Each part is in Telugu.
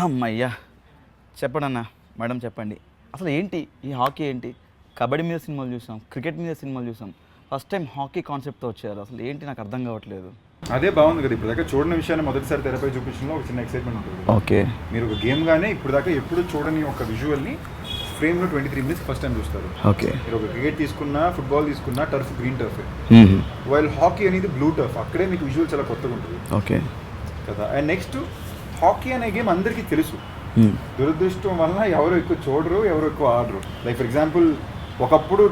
అమ్మయ్యా చెప్పండి అన్న మేడం చెప్పండి అసలు ఏంటి ఈ హాకీ ఏంటి కబడ్డీ మీద సినిమాలు చూసాం క్రికెట్ మీద సినిమాలు చూసాం ఫస్ట్ టైం హాకీ కాన్సెప్ట్తో వచ్చారు అసలు ఏంటి నాకు అర్థం కావట్లేదు అదే బాగుంది కదా ఇప్పుడు దాకా చూడని విషయాన్ని మొదటిసారి తెరపై చూపించడంలో ఒక చిన్న ఎక్సైట్మెంట్ ఉంటుంది. ఓకే మీరు ఒక గేమ్ గానే ఇప్పుడు దాకా ఎప్పుడు చూడని ఒక విజువల్ని ఫ్రేమ్లో 23 minutes ఫస్ట్ టైం చూస్తారు. ఓకే మీరు ఒక క్రికెట్ తీసుకున్నా ఫుట్బాల్ తీసుకున్నా turf green turf while hockey అనేది బ్లూ టర్ఫ్ అక్కడే మీకు విజువల్ చాలా కొత్తగా ఉంటుంది. ఓకే కదా అండ్ నెక్స్ట్ హాకీ అనే గేమ్ అందరికీ తెలుసు. దురదృష్టం వలన ఎవరు ఎక్కువ చూడరు ఎవరు ఎక్కువ ఆడరు. లైక్ ఫర్ ఎగ్జాంపుల్ ఒకప్పుడు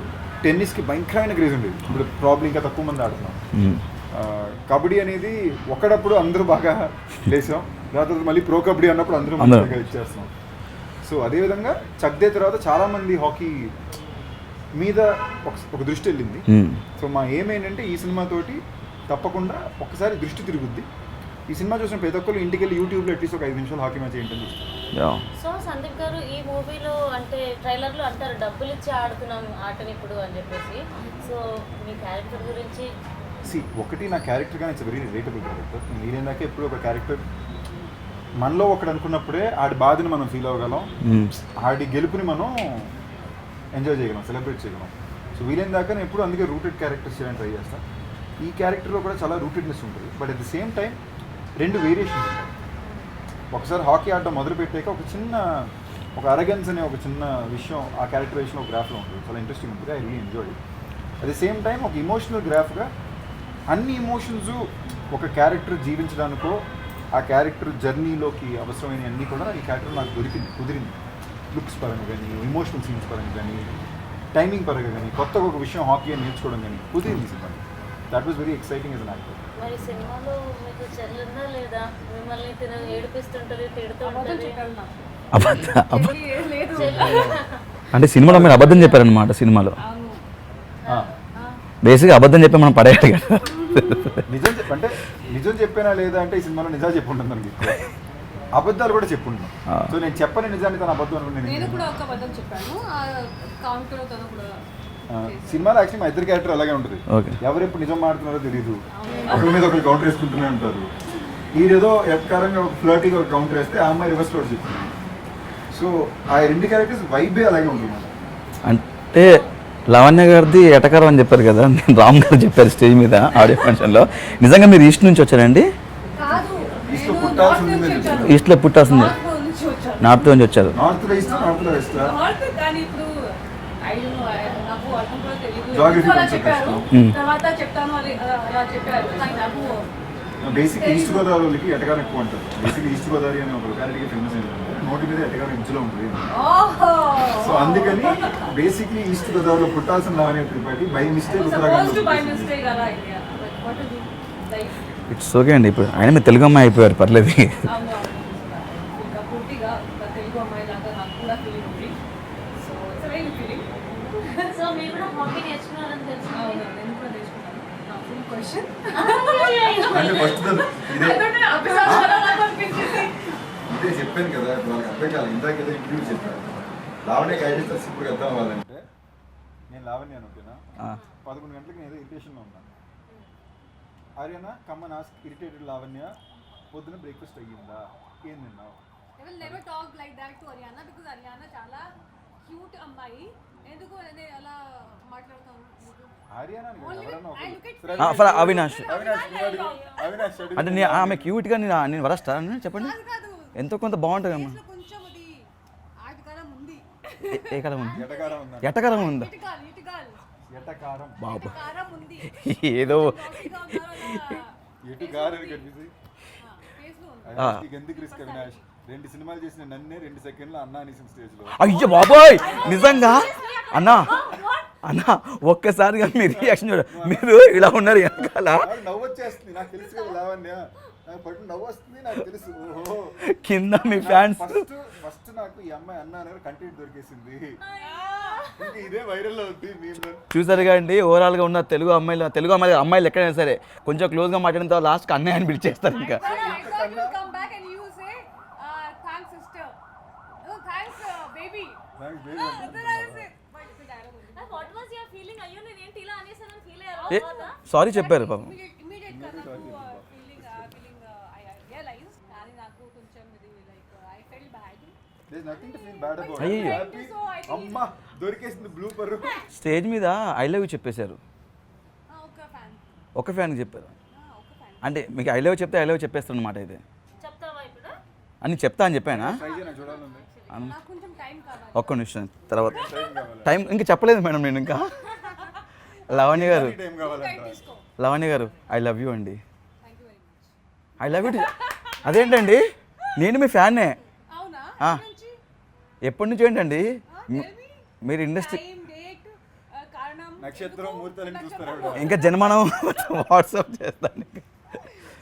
టెన్నిస్కి భయంకరమైన క్రేజ్ ఉండేది, ఇప్పుడు ప్రాబ్లం ఇంకా తక్కువ మంది ఆడుతున్నాం. కబడ్డీ అనేది ఒకడప్పుడు అందరూ బాగా లేసాం, దాని తర్వాత మళ్ళీ ప్రో కబడ్డీ అన్నప్పుడు అందరూ మంచిగా ఇచ్చేస్తున్నాం. సో అదేవిధంగా చక్దే తర్వాత చాలామంది హాకీ మీద ఒక దృష్టి వెళ్ళింది. సో మా ఏమేంటంటే ఈ సినిమాతోటి తప్పకుండా ఒకసారి దృష్టి తిరుగుద్ది. ఈ సినిమా చూసిన ప్రతి ఒక్కరు ఇంటికి వెళ్ళి యూట్యూబ్లో అట్లీస్ట్ ఒక 5 నిమిషాలు హాకీ మ్యాచ్ ఏంటని చూస్తారు. సో సందీప్ గారు ఈ మూవీలో అంటే ట్రైలర్లో అంటారు డబ్బులు ఇచ్చి ఆడుతున్నాం ఆటని ఇప్పుడు అని చెప్పేసి, సో మీ క్యారెక్టర్ గురించి ఒకటి నా క్యారెక్టర్ కానీ ఇట్స్ వెరీ రిలేటబుల్ క్యారెక్టర్. నేనేందాక ఎప్పుడు ఒక క్యారెక్టర్ మనలో ఒకటి అనుకున్నప్పుడే ఆడి బాధని మనం ఫీల్ అవ్వగలం, ఆడి గెలుపుని మనం ఎంజాయ్ చేయగలం, సెలబ్రేట్ చేయగలం. సో వీలైన దాకా నేను ఎప్పుడు అందుకే రూటెడ్ క్యారెక్టర్స్ చేయడానికి ట్రై చేస్తాను. ఈ క్యారెక్టర్లో కూడా చాలా రూటెడ్నెస్ ఉంటుంది, but at the same time 2 variations ఉంటాయి. ఒకసారి హాకీ ఆడడం మొదలుపెట్టాక ఒక అరగెన్స్ అనే ఒక చిన్న విషయం ఆ క్యారెక్టరైజేషన్ ఒక గ్రాఫ్లో ఉంటుంది, చాలా ఇంట్రెస్టింగ్ ఉంటుంది. I really enjoy. At the same time ఒక ఇమోషనల్ గ్రాఫ్గా అన్ని ఎమోషన్స్ ఒక క్యారెక్టర్ జీవించడానికో ఆ క్యారెక్టర్ జర్నీలోకి అవసరమైన అన్నీ కూడా ఈ క్యారెక్టర్ నాకు కుదిరింది. లుక్స్ పరంగా కానీ, ఎమోషనల్ సీన్స్ పరంగా కానీ, టైమింగ్ పరంగా కానీ, కొత్తగా ఒక విషయం హాకీ అని నేర్చుకోవడం కానీ కుదిరింది cinema. That was very exciting as an actor. మరి సినిమాలో మీకు చెల్లుందా లేదా? మిమ్మల్ని ఏడిపిస్తుంటది, తిడుతుంటది? అంటే సినిమాలో మీరు అబద్ధం చెప్పారనమాట. సినిమాలో బేసిక్గా అబద్ధం చెప్పి మనం పడేయాలి కదా. నిజం చెప్పానా లేదా అంటే ఈ సినిమాలో నిజాలు చెప్పుంటుంది మనకి, అబద్ధాలు కూడా చెప్పుంటున్నాం. సో నేను చెప్పని నిజాన్ని తన అబద్ధం అనుకున్నాను. సినిమాలో యాక్చువల్లీ మా ఇద్దరు క్యారెక్టర్ అలాగే ఉంటుంది. ఎవరు ఎప్పుడు నిజం మాడుతున్నారో తెలియదు, ఒకరి మీద ఒకరు కౌంటర్ వేసుకుంటూనే ఉంటారు. ఈడేదో ఎక్కరంగా ఒక ఫ్లర్టీగా ఒక కౌంటర్ వేస్తే ఆ అమ్మాయి రివర్స్ ఫ్లోర్ చెప్తుంది. సో ఆ 2 క్యారెక్టర్స్ వైబే అలాగే ఉంటుంది. అంటే లావణ్య గారిది ఎటకారం అని చెప్పారు కదా, రామ్ గారు చెప్పారు స్టేజ్ మీద ఆడియో ఫంక్షన్లో. నిజంగా మీరు ఈస్ట్ నుంచి వచ్చారండి? ఈస్ట్లో పుట్టాల్సింది, నార్త్ నుంచి వచ్చారు. బేసిక్ ఈస్ట్ గోదావరికి ఎటకారం ఎక్కువ ఉంటుంది. బేసిక్ ఈస్ట్ గోదావరి అనే ఒక లొకాలిటీకి ఫేమస్ ఏంటంటే నోటి మీద ఎటకారం ఇంచులో ఉంటుంది. సో అందుకని బేసిక్లీ ఈస్ట్ గోదావరిలో పుట్టాల్సిన Lavanya Tripathi by mistake it's okay అండి. ఇప్పుడు ఆయన మీరు తెలుగు అమ్మాయి అయిపోయారు, పర్లేదు. ఇదే చెప్పాను కదా, వాళ్ళకి అర్థం కాదు. ఇందాక ఏదో ఇంటర్వ్యూ చెప్పాను, లావణ్య గైడెన్స్ ఇప్పుడు అర్థం అవ్వాలంటే నేను లావణ్య ఓకేనా 11 గంటలకు నేను ఏదో ఇరిటేషన్లో ఉన్నాను. ఆర్యనా కమ్మన్ ఆస్క్ ఇరిటేటెడ్ లావణ్య పొద్దున బ్రేక్ఫాస్ట్ అయ్యిందా, ఏం తిన్నావు? అవినాష్ అంటే ఆమె క్యూట్గా నేను వరస్తా చెప్పండి, ఎంతో కొంత బాగుంటుంది అమ్మా. ఎటకారం ఉందా బాబు? ఏదో ఎందుకు రిస్క్ అవినాష్? 2 సినిమాలు చేసిన నన్నే 2 సెకండ్లు అన్నా అనేసిన స్టేజ్ లో. అయ్యో బాబోయ్, నిజంగా అన్నా అన్నా ఒక్కసారిగా మీ రియాక్షన్ చూడ, మీరు ఇలా ఉన్నారు వెనకాల. నవ్వు వచ్చేస్తుంది నాకు తెలుసు కదా లావణ్య, నాకు పట్టు నవ్వు వస్తుంది నాకు తెలుసు. కింద మీ ఫ్యాన్స్ ఫస్ట్ నాకు ఈ అమ్మాయి అన్నా అనేది కంటెంట్ దొరికేసింది, ఇదే వైరల్ అవుతుంది. చూసారుగా అండి, ఓవరాల్గా ఉన్న తెలుగు అమ్మాయిలు ఎక్కడైనా సరే కొంచెం క్లోజ్గా మాట్లాడిన తర్వాత లాస్ట్కి అన్నయ్య అని పిలిచేస్తారు. ఇంకా సారీ చెప్పారు పాపం. Nothing to feel bad about. అయ్యో. హ్యాపీ. అమ్మా దొరికేసింది బ్లూపర్. స్టేజ్ మీద ఐ లవ్ యూ చెప్పేశారు, ఒక ఫ్యాన్కి చెప్పారు. అంటే మీకు ఐ లవ్ చెప్తే ఐ లవ్ చెప్పేస్తాను అనమాట ఇది చెప్తావా ఇప్పుడు? అని చెప్తా అని చెప్పానా? ట్రై చేయనా చూడాలండి. ఒక్క నిమిషం తర్వాత టైం ఇంకా చెప్పలేదు మేడం నేను ఇంకా. లవణ్య గారు, టైం కావాలంట. లవణ్య గారు ఐ లవ్ యూ అండి. I love you. అదేంటండి నేను మీ ఫ్యాన్నే. ఎప్పటి నుంచి ఏంటండి మీరు ఇండస్ట్రీ నక్షత్రం ముహూర్తాలను చూస్తారు ఆవిడ. ఇంకా జన్మనం వాట్సాప్ చేస్తాను.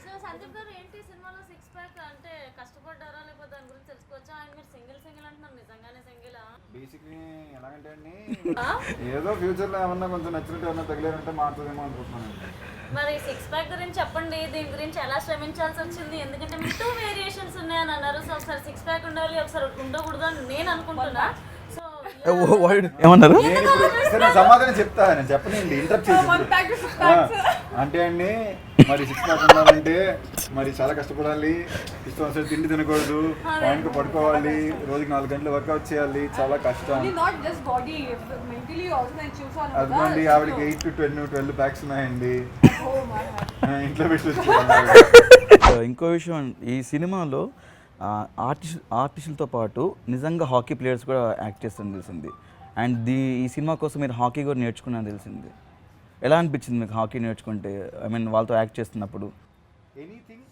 సో సందీప్ గారు ఏంటి సినిమాలో సిక్స్ ప్యాక్ అంటే కష్టపడ్డారా లేకపోతే దాని గురించి తెలుసుకోవచ్చా? అండ్ మీరు సింగిల్ అంటున్నారు, నిజంగానే సింగిలా? బేసిక్లీ ఎలాగంటే అండి, ఏదో ఫ్యూచర్ లో ఏమన్నా కొంచెం నచ్చినట్టు ఏమన్నా తగిలేరంటే మాట్లాడేమో అనుకుంటున్నాను. మరి సిక్స్ ప్యాక్ గురించి చెప్పండి, దీని గురించి ఎలా శ్రమించాల్సి వచ్చింది? ఎందుకంటే మీకు 2 వేరియేషన్స్ ఉన్నాయని అన్నారు. సో ఒకసారి సిక్స్ ప్యాక్ ఉండాలి, ఒకసారి ఉండకూడదు అని నేను అనుకుంటున్నా. సో ఏమన్నారు? నేను ఇప్పుడు సరే సమాధానం చెప్తా, నేను చెప్పనండి, ఇంటరప్ట్ చేసి. అంటే అండి మరి 6 ప్యాక్ ఉండాలంటే మరి చాలా కష్టపడాలి, ఇష్టం అసలు తిండి తినకూడదు, పాయింట్కి పడుకోవాలి, రోజుకి 4 గంటలు వర్కౌట్ చేయాలి, చాలా కష్టం. అదిగోండి ఆవిడకి 8 to 12 ప్యాక్స్ ఉన్నాయండి, ఇంట్లో పెట్టి. ఇంకో విషయం, ఈ సినిమాలో ఆర్టిస్టులతో పాటు నిజంగా హాకీ ప్లేయర్స్ కూడా యాక్ట్ చేస్తారని తెలిసింది. అండ్ ఈ సినిమా కోసం మీరు హాకీ కూడా నేర్చుకున్నారని తెలిసింది. ఎలా అనిపించింది మీకు హాకీ నేర్చుకుంటే? ఐ మీన్ వాళ్ళతో యాక్ట్ చేస్తున్నప్పుడు. ఎనీథింగ్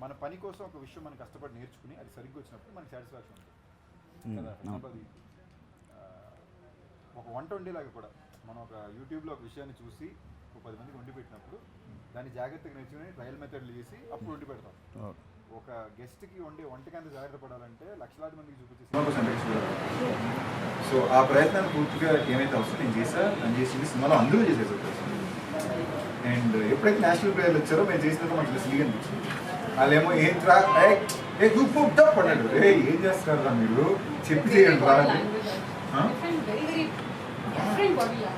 మన పని కోసం ఒక విషయం మనం కష్టపడి నేర్చుకుని అది సరిగ్గా వచ్చినప్పుడు మనకి సాటిస్ఫాక్షన్ ఉంటుంది కదా. అది ఒక వంట వండేలాగా కూడా మనం ఒక యూట్యూబ్లో ఒక విషయాన్ని చూసి ఒక 10 మందికి వండి పెట్టినప్పుడు దాన్ని జాగ్రత్తగా నేర్చుకుని ట్రయల్ మెథడ్లు చేసి అప్పుడు వండి పెడతాం. ఒక గెస్ట్కి వండే వంటకాన్ని జాగ్రత్త పడాలంటే లక్షలాది మందికి చూపించేసి సో ఆ ప్రయత్నాన్ని పూర్తిగా ఏమైతే అవసరం నేను చేసింది సినిమాలో అందరూ చేసేసారు. అండ్ ఎప్పుడైతే నేషనల్ ప్లేయర్లు వచ్చారో మేము చేసినప్పుడు మనకి సిలిగా అనిపించింది. వాళ్ళేమో ఏంట్రా పడ్డాడు, ఏం చేస్తారా మీరు చెప్పి చేయండి రా అని.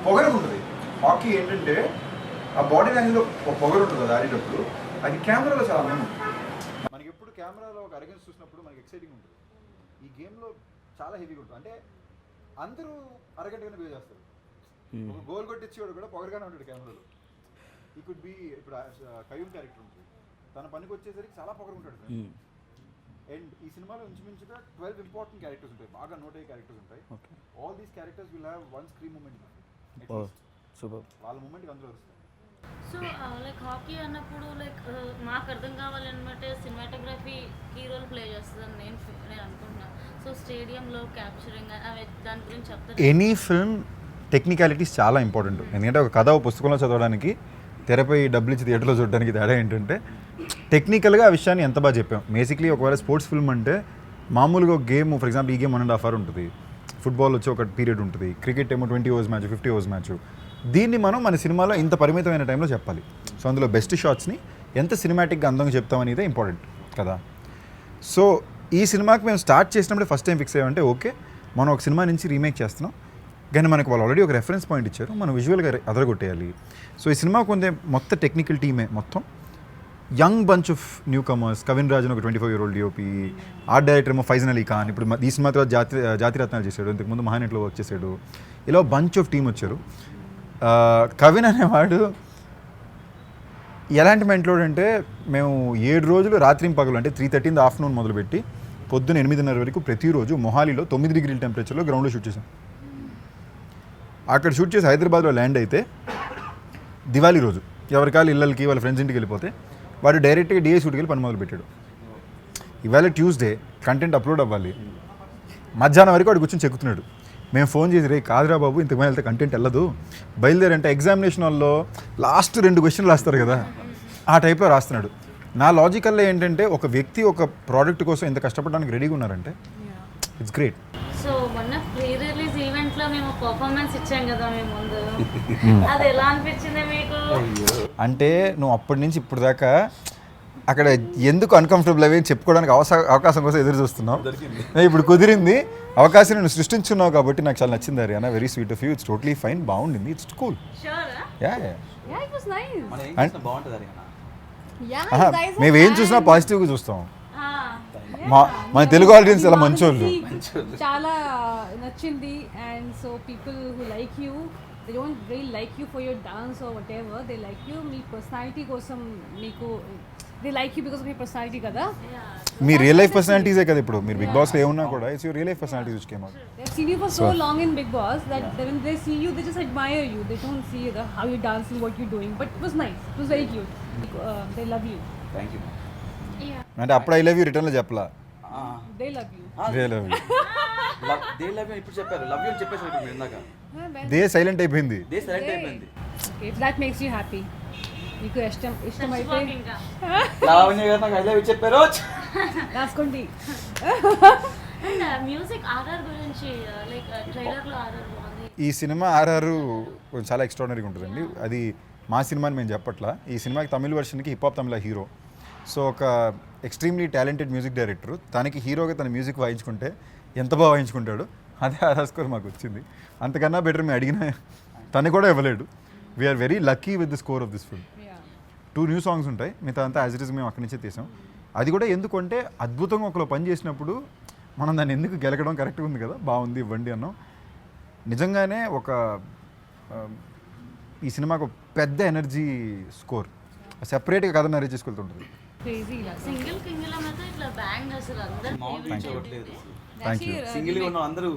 పొగరు ఉంటుంది హాకీ. ఏంటంటే ఆ బాడీ లాంగ్వేజ్లో ఒక పొగరు ఉంటుంది అది ఆడేటప్పుడు, అది కెమెరాలో చాలా మేము మనకి ఎప్పుడు కెమెరాలో ఒక అరగెన్స్ చూసినప్పుడు మనకి ఎక్సైటింగ్ ఉంటుంది. ఈ గేమ్లో చాలా హెవీగా ఉంటుంది. అంటే అందరూ అరగంటగానే బిహేవ్ చేస్తారు. ఒక గోల్ కొట్టించేవాడు కూడా పొగరుగానే ఉంటాడు కెమెరాలో. ఈ కుడ్ బి ఇప్పుడు కయూమ్ క్యారెక్టర్ ఉంటుంది, తన పనికి వచ్చేసరికి చాలా పొగరు ఉంటాడు. అండ్ ఈ సినిమాలో ఇంచుమించుగా 12 ఇంపార్టెంట్ క్యారెక్టర్స్ ఉంటాయి, బాగా నోట్ అయ్యే క్యారెక్టర్స్ ఉంటాయి. All these characters will have one screen moment. Super. వాళ్ళ మూమెంట్కి అందులో వస్తుంది. సో లైక్ హాకీ అన్నప్పుడు లైక్ మాకు అర్థం కావాలన్నమాట సినిమాటోగ్రఫీ కీ రోల్ ప్లే చేస్తుందని నేను అనుకుంటున్నాను. సో స్టేడియంలో క్యాప్చరింగ్ అవి దాని గురించి చెప్తాను. ఎనీ ఫిల్మ్ టెక్నికాలిటీస్ చాలా ఇంపార్టెంట్. ఎందుకంటే ఒక కథ ఒక పుస్తకంలో చదవడానికి తెరపై డబ్బులు ఇచ్చి థియేటర్లో చూడడానికి తేడా ఏంటంటే టెక్నికల్గా ఆ విషయాన్ని ఎంత బాగా చెప్పాం. బేసిక్లీ ఒకవేళ స్పోర్ట్స్ ఫిల్మ్ అంటే మామూలుగా ఒక గేమ్, ఫర్ ఎగ్జాంపుల్ ఈ గేమ్ 1.5 hours ఉంటుంది, ఫుట్బాల్ వచ్చి ఒక పీరియడ్ ఉంటుంది, క్రికెట్ ఏమో 20 overs మ్యాచ్, 50 overs మ్యాచ్. దీన్ని మనం మన సినిమాలో ఇంత పరిమితమైన టైంలో చెప్పాలి. సో అందులో బెస్ట్ షాట్స్ని ఎంత సినిమాటిక్గా అందంగా చెప్తామనేదే ఇంపార్టెంట్ కదా. సో ఈ సినిమాకి మేము స్టార్ట్ చేసినప్పుడు ఫస్ట్ టైం ఫిక్స్ అయ్యామంటే ఓకే మనం ఒక సినిమా నుంచి రీమేక్ చేస్తున్నాం, కానీ మనకు వాళ్ళు ఆల్రెడీ ఒక రెఫరెన్స్ పాయింట్ ఇచ్చారు, మనం విజువల్గా అదరగొట్టేయాలి. సో ఈ సినిమాకు కొంత మొత్తం టెక్నికల్ టీమే, మొత్తం young bunch of new comers. Kavin Rajan ఒక 25-year-old DOP, ఆర్ట్ డైరెక్టర్ ఏమో ఫైజన్ అలీ ఖాన్, ఇప్పుడు ఈ సినిమా తర్వాత జాతిరత్నాలు చేశాడు, ఇంతకుముందు మహానట్లో వర్క్ చేశాడు. ఇలా బంచ్ ఆఫ్ టీం వచ్చారు. కవిన్ అనేవాడు ఎలాంటి మెంటలోడు అంటే, మేము 7 రోజులు రాత్రి పగలు అంటే 3:30 in the afternoon మొదలుపెట్టి పొద్దున్న 8:30 వరకు ప్రతిరోజు మొహాలీలో 9 degrees టెంపరేచర్లో గ్రౌండ్లో షూట్ చేసాం. అక్కడ షూట్ చేసి హైదరాబాద్లో ల్యాండ్ అయితే దివాళీ రోజు ఎవరికాలు ఇళ్ళకి వాళ్ళ ఫ్రెండ్స్ ఇంటికి వెళ్ళిపోతే వాడు డైరెక్ట్గా DA షూట్కి వెళ్ళి పని మొదలు పెట్టాడు. ఇవాళ ట్యూస్డే కంటెంట్ అప్లోడ్ అవ్వాలి, మధ్యాహ్నం వరకు వాడు కూర్చొని చెక్కుతున్నాడు. మేము ఫోన్ చేసి రే కాదురా బాబు ఇంతకుమంది వెళ్తే కంటెంట్ వెళ్ళదు, బయలుదేరంటే ఎగ్జామినేషన్ హాల్లో లాస్ట్ 2 questions రాస్తారు కదా, ఆ టైప్లో రాస్తున్నాడు. నా లాజికల్లో ఏంటంటే ఒక వ్యక్తి ఒక ప్రోడక్ట్ కోసం ఎంత కష్టపడడానికి రెడీగా ఉన్నారంటే ఇట్స్ గ్రేట్. సో మొన్న ప్రీ రిలీజ్ ఈవెంట్లో మేము పర్ఫార్మెన్స్ ఇచ్చాం కదా మేము ముందు, అది ఎలా అనిపించింది మీకు? అంటే నువ్వు అప్పటి నుంచి ఇప్పుడు దాకా అక్కడ ఎందుకు అన్కంఫర్టబుల్ అవి చెప్పుకోవడానికి అవకాశం కోసం ఎదురు చూస్తున్నావు. ఇప్పుడు కుదిరింది, అవకాశం నేను సృష్టించున్నావు కాబట్టి నాకు చాలా నచ్చింది. అరే అన్న very sweet of you, it's totally fine, బాగుండింది, ఇట్స్ కూల్. బాగుంటుంది. మేము ఏం చూసినా పాజిటివ్గా చూస్తాం. మన తెలుగు ఆడియన్స్ చాలా మంచోళ్ళు. చాలా నచ్చింది. And so people who like you, they don't real like you for your dance or what ever, they like you me personality కోసం. మీకు they like you because of me personality కదా. మీ రియల్ లైఫ్ పర్సనాలిటీసే కదా ఇప్పుడు మీరు బిగ్ బాస్లో ఏమున్నా కూడా it's your real life personalities which came out. They've seen you for so long in Big Boss that when they see you, they just admire you. They don't see how you're dancing, what you're doing. But it was nice. It was very cute. They love you. Thank you. అంటే అప్పుడు ఐ లవ్ యూ రిటర్న్లో చెప్పలా. They love you. They love you. They love you ఇప్పుడు చెప్పారు, లవ్ యూ అని చెప్పేసి మీరు ఇందాక. దే సైలెంట్ అయిపోయింది. దే సెలెక్ట్ అయిపోయింది. Okay, if that makes you happy. మీకు ఇష్టమైతే ఇంకా లావణ్య గారు నాకు ఐ లవ్ యూ చెప్పారు. రాసుకోండి. అండ్ మ్యూజిక్ ఆర్ఆర్ గురించి లైక్ ట్రైలర్లో ఆర్ఆర్ బాగుంది. ఈ సినిమా ఆర్ఆర్ కొంచెం చాలా ఎక్స్ట్రాడనరీగా ఉంటుందండి. అది మా సినిమా అని మేము చెప్పట్లా. ఈ సినిమాకి తమిళ వర్షన్కి హిప్ హాప్ తమిళ హీరో. సో ఒక ఎక్స్ట్రీమ్లీ టాలెంటెడ్ మ్యూజిక్ డైరెక్టర్ తనకి హీరోగా తన మ్యూజిక్ వాయించుకుంటే ఎంత బాగా వాయించుకుంటాడు. అదే ఆర్ఆర్ స్కోర్ మాకు వచ్చింది. అంతకన్నా బెటర్ మేము అడిగిన తను కూడా ఇవ్వలేడు. We are very lucky with the score of this film. 2 new songs ఉంటాయి, మిగతా అంతా యాజ్ ఇట్ ఈస్ మేము అక్కడి నుంచే తీసాం. అది కూడా ఎందుకంటే అద్భుతంగా ఒకలో పని చేసినప్పుడు మనం దాన్ని ఎందుకు గెలకడం కరెక్ట్గా ఉంది కదా, బాగుంది ఇవ్వండి అన్నాం. నిజంగానే ఒక ఈ సినిమాకు పెద్ద ఎనర్జీ స్కోర్ సెపరేట్గా కథ నరేట్ చేసుకెళ్తుంటుంది. Crazy. సింగిల్ కింగిల్ అయితే ఇట్లా బ్యాంగ్ అసలు అందరూ థ్యాంక్ యూ. సింగిల్గా ఉన్న అందరూ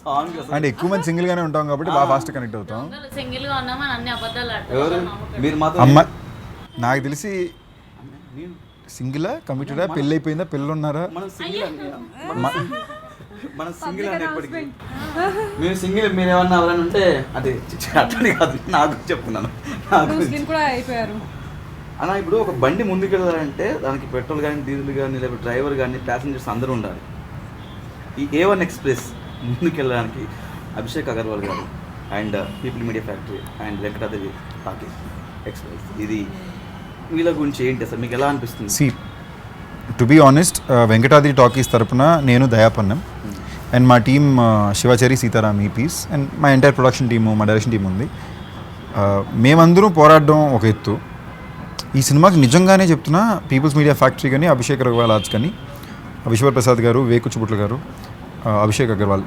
సాంగ్ అంటే ఎక్కువ మంది సింగిల్గానే ఉంటాం కాబట్టి బాగా ఫాస్ట్ కనెక్ట్ అవుతాం. సింగిల్ గా ఉన్నామని అన్ని అబద్ధాలు ఎవరు ఆడతారు. మీరు మాత్రం అమ్మ నాకు తెలిసి సింగిలా కమిటెడా పెళ్ళి అయిపోయిందా పిల్లలు ఉన్నారా? మనం సింగిల్ మనం సింగిల్ అని ఎప్పటికీ మీరు సింగిల్ మీరు ఏమన్నా ఎవరైనా ఉంటే అది అట్లనే కాదు, నాకు చెప్తున్నాను. ముస్లిం కూడా అయిపోయారు అన్న. ఇప్పుడు ఒక బండి ముందుకు వెళ్ళాలంటే దానికి పెట్రోల్ కానీ డీజిల్ కానీ లేకపోతే డ్రైవర్ కానీ ప్యాసింజర్స్ అందరూ ఉండాలి. ఈ A1 ఎక్స్ప్రెస్ ముందుకు వెళ్ళడానికి అభిషేక్ అగర్వాల్ గారు and People Media Factory and Venkatadri Talkies Express, ఇది వీళ్ళ గురించి ఏంటి అసలు మీకు ఎలా అనిపిస్తుంది? See to be honest Venkatadri Talkies తరపున నేను దయాపన్నం అండ్ మా టీమ్ శివాచారి సీతారాం ఈపీస్ అండ్ మా ఎంటైర్ ప్రొడక్షన్ టీము మా డైరెక్షన్ టీం ఉంది. మేమందరం పోరాడడం ఒక ఎత్తు. ఈ సినిమాకి నిజంగానే చెప్తున్నా పీపుల్స్ మీడియా ఫ్యాక్టరీ కానీ అభిషేక్ అగర్వాల్ ఆర్ట్స్ కానీ విశ్వర్ ప్రసాద్ గారు, వేకు చుబుట్ల గారు, అభిషేక్ అగర్వాల్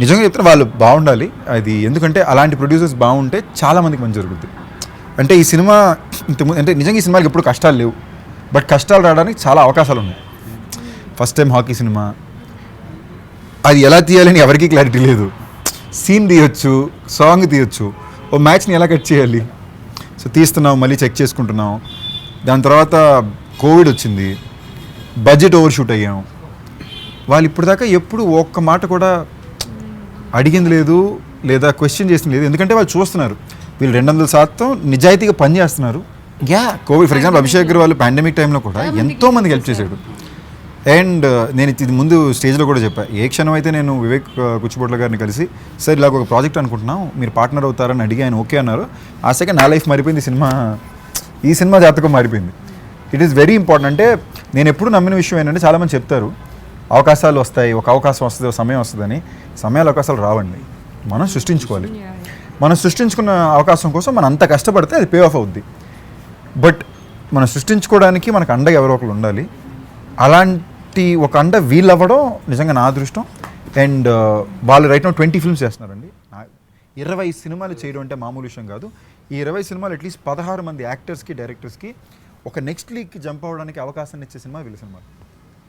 నిజంగా చెప్తున్నా వాళ్ళు బాగుండాలి. అది ఎందుకంటే అలాంటి ప్రొడ్యూసర్స్ బాగుంటే చాలామందికి మంచి జరుగుతుంది. అంటే ఈ సినిమా అంటే నిజంగా ఈ సినిమాకి ఎప్పుడు కష్టాలు లేవు, బట్ కష్టాలు రావడానికి చాలా అవకాశాలు ఉన్నాయి. ఫస్ట్ టైం హాకీ సినిమా, అది ఎలా తీయాలని ఎవరికీ క్లారిటీ లేదు. సీన్ తీయొచ్చు, సాంగ్ తీయొచ్చు, ఓ మ్యాచ్ని ఎలా కట్ చేయాలి. సో తీస్తున్నాం, మళ్ళీ చెక్ చేసుకుంటున్నాం. దాని తర్వాత కోవిడ్ వచ్చింది, బడ్జెట్ ఓవర్ షూట్ అయ్యాం. వాళ్ళు ఇప్పటిదాకా ఎప్పుడు ఒక్క మాట కూడా అడిగింది లేదు లేదా క్వశ్చన్ చేసింది లేదు. ఎందుకంటే వాళ్ళు చూస్తున్నారు వీళ్ళు 200% నిజాయితీగా పని చేస్తున్నారు. కోవిడ్ ఫర్ ఎగ్జాంపుల్ అభిషేక్ గారు వాళ్ళు పాండమిక్ టైంలో కూడా ఎంతోమందికి హెల్ప్ చేశాడు. అండ్ నేను ఇది ముందు స్టేజ్లో కూడా చెప్పాను, ఏ క్షణం అయితే నేను వివేక్ కుచ్చిబొట్ల గారిని కలిసి సార్ ఇలాగ ఒక ప్రాజెక్ట్ అనుకుంటున్నాం మీరు పార్ట్నర్ అవుతారని అడిగి ఆయన ఓకే అన్నారు. ఆ సెకండ్ నా లైఫ్ మారిపోయింది, ఈ సినిమా జాతకం మారిపోయింది. It is very important. అంటే నేను ఎప్పుడు నమ్మిన విషయం ఏంటంటే చాలామంది చెప్తారు అవకాశాలు వస్తాయి, ఒక అవకాశం వస్తుంది, ఒక సమయం వస్తుందని. సమయాలు అవకాశాలు రావండి, మనం సృష్టించుకోవాలి. మనం సృష్టించుకున్న అవకాశం కోసం మనం అంత కష్టపడితే అది పే ఆఫ్ అవుద్ది. బట్ మనం సృష్టించుకోవడానికి మనకు అండగా ఎవరో ఒకరు ఉండాలి. అలాంటి ఒక అండ వీళ్ళు అవ్వడం నిజంగా నా అదృష్టం. అండ్ వాళ్ళు రైట్ నౌ 20 ఫిల్మ్స్ చేస్తున్నారండి. 20 సినిమాలు చేయడం అంటే మామూలు విషయం కాదు. ఈ 20 సినిమాలు అట్లీస్ట్ 16 మంది యాక్టర్స్కి, డైరెక్టర్స్కి ఒక నెక్స్ట్ లీగ్కి జంప్ అవ్వడానికి అవకాశాన్ని ఇచ్చే సినిమా వీళ్ళ సినిమా.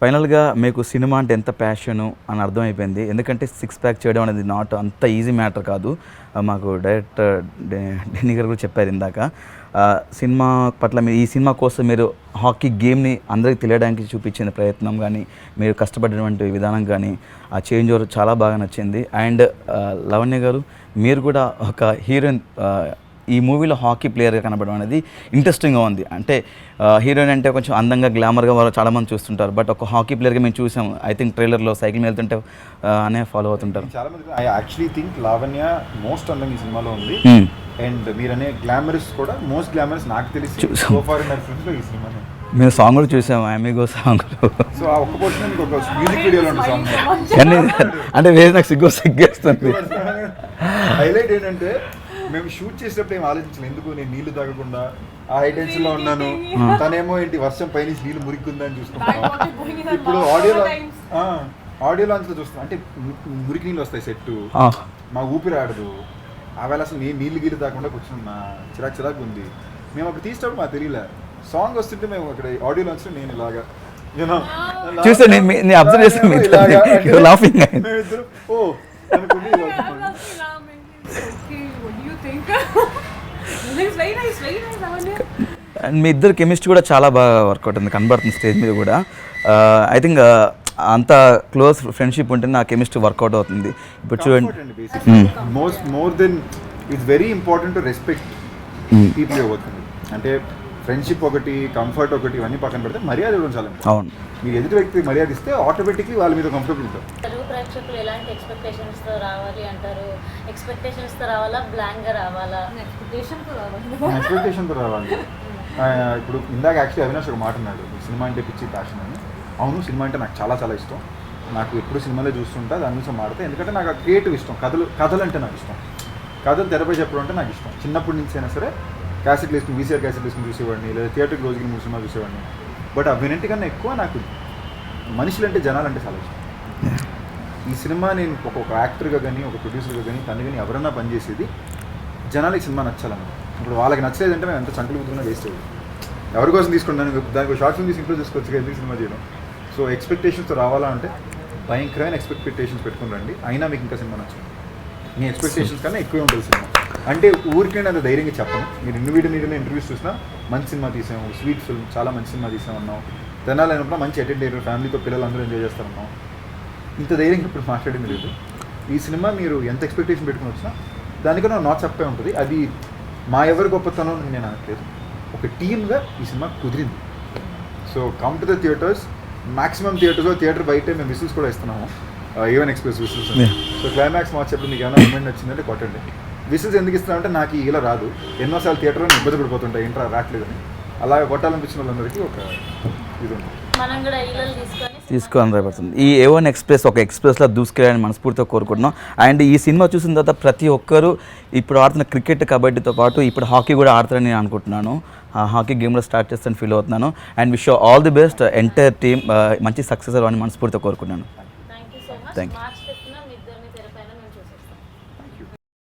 ఫైనల్గా మీకు సినిమా అంటే ఎంత ప్యాషను అని అర్థమైపోయింది. ఎందుకంటే 6 ప్యాక్ చేయడం అనేది నాట్ అంత ఈజీ మ్యాటర్ కాదు. మాకు డైరెక్టర్ డెన్నీ గారు కూడా చెప్పారు ఇందాక. సినిమా పట్ల మీరు ఈ సినిమా కోసం మీరు హాకీ గేమ్ని అందరికీ తెలియడానికి చూపించిన ప్రయత్నం కానీ మీరు కష్టపడినటువంటి విధానం కానీ ఆ చేంజ్ ఓవర్ చాలా బాగా నచ్చింది. అండ్ లవణ్య గారు మీరు కూడా ఒక హీరోయిన్ ఈ మూవీలో హాకీ ప్లేయర్గా కనబడడం అనేది ఇంట్రెస్టింగ్గా ఉంది. అంటే హీరోయిన్ అంటే కొంచెం అందంగా గ్లామర్గా వాళ్ళు చాలామంది చూస్తుంటారు, బట్ ఒక హాకీ ప్లేయర్గా మేము చూసాం. ఐ థింక్ ట్రైలర్లో సైకిల్ మీద వెళ్తుంటే అనే ఫాలో అవుతుంటారు. చాలా మంది I actually think Lavanya most అందంగా ఈ సినిమాలో ఉంది. అండ్ మీరనే గ్లామరస్ కూడా మోస్ట్ గ్లామరస్ నాకు తెలిసి సో ఫార్ ఇన్ మై ఫిల్మ్స్లో ఈ సినిమానే. మేము సాంగ్ కూడా చూసాం, అమిగో సాంగ్. సో ఆ ఒక్క పోర్షన్ మీకు ఒక మ్యూజిక్ వీడియోలో ఉంటుంది సాంగ్. కానీ అంటే వేరే నాకు సిగ్గేస్తుంది. హైలైట్ ఏంటంటే మేము షూట్ చేసేటప్పుడు ఏం ఆలోచించలేదు, ఎందుకు నేను నీళ్లు తాగకుండా ఆ హై టెన్షన్ లో ఉన్నాను, తనేమో ఏంటి వర్షం పైన నీళ్ళు మురికిందని చూసుకుంటాను. ఇప్పుడు ఆడియో లాంచ్ లో చూస్తాను అంటే మురికి నీళ్ళు వస్తాయి సెట్, మా ఊపిరి ఆడదు. ఆవేళ అసలు నీళ్ళు గీళ్ళు తాకుండా కూర్చున్నా, చిరాకు ఉంది. మేము అప్పుడు తీసేటప్పుడు మాకు తెలియలే, సాంగ్ వస్తుంటే మేము అక్కడ ఆడియో లాంచ్ లో నేను ఇలాగా చూస్తే నేను అబ్జర్వ్ చేస్తాను లాఫింగ్. ఓ అనుకుని అండ్ మీ ఇద్దరు కెమిస్ట్రీ కూడా చాలా బాగా వర్కౌట్ ఉంది, కనబడుతుంది స్టేజ్ మీద కూడా. ఐ థింక్ అంత క్లోజ్ ఫ్రెండ్షిప్ ఉంటే నా కెమిస్ట్రీ వర్కౌట్ అవుతుంది. ఇప్పుడు చూడండి, more than it's very important to respect people your work. అంటే ఫ్రెండ్షిప్ ఒకటి, కంఫర్ట్ ఒకటి, ఇవన్నీ పక్కన పెడితే మర్యాద ఇవ్వడం చాలా. అవును, మీకు ఎదుటి వ్యక్తికి మర్యాద ఇస్తే ఆటోమేటిక్లీ వాళ్ళ మీద కంఫర్టబుల్ ఉంటారు. తెలుగు ప్రేక్షకులు ఎలాంటి ఎక్స్పెక్టేషన్స్తో రావాలి అంటారు? ఎక్స్పెక్టేషన్స్తో రావాలా, బ్లాంక్గా రావాలా? ఎక్స్పెక్టేషన్తో రావాలి. ఇప్పుడు ఇందాక యాక్చువల్లీ అవినాష్ ఒక మాట అన్నాడు, సినిమా అంటే పిచ్చి ప్యాషన్ అని. అవును, సినిమా అంటే నాకు చాలా చాలా ఇష్టం. నాకు ఎప్పుడు సినిమాలో చూస్తుంటా, దాని గురించి మాడితే, ఎందుకంటే నాకు ఆ క్రియేటివ్ ఇష్టం. కథలు అంటే నాకు ఇష్టం. కథలు తెరపై చెప్పడం అంటే నాకు ఇష్టం. చిన్నప్పటి నుంచి అయినా సరే క్యాసెట్ వేసుకుని, వీసీఆర్ క్యాసెట్ వేసుకుని చూసేవాడిని, లేదా థియేటర్కి రోజుకి 3 సినిమా చూసేవాడిని. బట్ అవినంటికన్నా ఎక్కువ నాకు మనుషులంటే, జనాలంటే చాలా ఇష్టం. ఈ సినిమా నేను ఒక యాక్టర్గా కానీ, ఒక ప్రొడ్యూసర్గా కానీ, తను కానీ ఎవరన్నా పనిచేసేది జనాలకి సినిమా నచ్చాలన్న. ఇప్పుడు వాళ్ళకి నచ్చలేదంటే మేము ఎంత చంకలు కుదురున్నా వేస్ట్ అయ్యేది. ఎవరి కోసం తీసుకుంటాను, దానికి షార్ట్ ఫిల్మ్ తీసి ఇంట్లో చూసుకోవచ్చు, ఎందుకు సినిమా చేయడం. సో ఎక్స్పెక్టేషన్స్తో రావాలా అంటే భయంకరమైన ఎక్స్పెక్టేషన్స్ పెట్టుకుని రండి, అయినా మీకు ఇంకా సినిమా నచ్చదు. మీ ఎక్స్పెక్టేషన్స్ కన్నా ఎక్కువే ఉంటుంది సినిమా. అంటే ఊరికే అంత ధైర్యంగా చెప్పను. మీరు ఇండివిజువల్ ఇంటర్వ్యూస్ చూసినా మంచి సినిమా తీసాము, స్వీట్ ఫిల్మ్, చాలా మంచి సినిమా తీసామన్నాం, తెనాలైనప్పుడు మంచి అటెండ్ అయ్యారు, ఫ్యామిలీతో పిల్లలు అందరూ ఎంజాయ్ చేస్తారన్నాం. ఇంత ధైర్యంగా ఇప్పుడు మాట్లాడింది లేదు. ఈ సినిమా మీరు ఎంత ఎక్స్పెక్టేషన్ పెట్టుకుని వచ్చినా దానికన్నా నాట్ చెప్పే ఉంటుంది. అది మా ఎవరి గొప్పతనం నేను అనట్లేదు, ఒక టీమ్గా ఈ సినిమా కుదిరింది. So come to the theatres. Maximum theatre బయటే మేము విసిల్స్ కూడా ఇస్తున్నాము, even express whistles. So climax మార్చేప్పుడు మీకు ఏమైనా మూమెంట్ వచ్చిందంటే కొట్టండి. విసిల్స్ ఎందుకు ఇస్తున్నామంటే నాకు ఇలా రాదు, ఎన్నోసార్లు థియేటర్లో ఇబ్బంది పడిపోతుంటాయి, ఏంట్రా రావట్లేదని. అలాగే కొట్టాలనిపించిన వాళ్ళందరికీ ఒక ఇది ఉంటుంది. మనం కూడా ఈలలు తీసుకొని రాబడుతుంది. ఈ A1 ఎక్స్ప్రెస్ ఒక ఎక్స్ప్రెస్లో దూసుకెళ్ళాలని మనస్ఫూర్తిగా కోరుకుంటున్నాం. అండ్ ఈ సినిమా చూసిన తర్వాత ప్రతి ఒక్కరూ ఇప్పుడు ఆడుతున్న క్రికెట్, కబడ్డీతో పాటు ఇప్పుడు హాకీ కూడా ఆడతారని నేను అనుకుంటున్నాను. హాకీ గేమ్లో స్టార్ట్ చేస్తాను ఫీల్ అవుతున్నాను. And wish all the best entire team, మంచి సక్సెస్ అవ్వాలని మనస్ఫూర్తిగా కోరుకుంటున్నాను. Thank you so much. Thank you.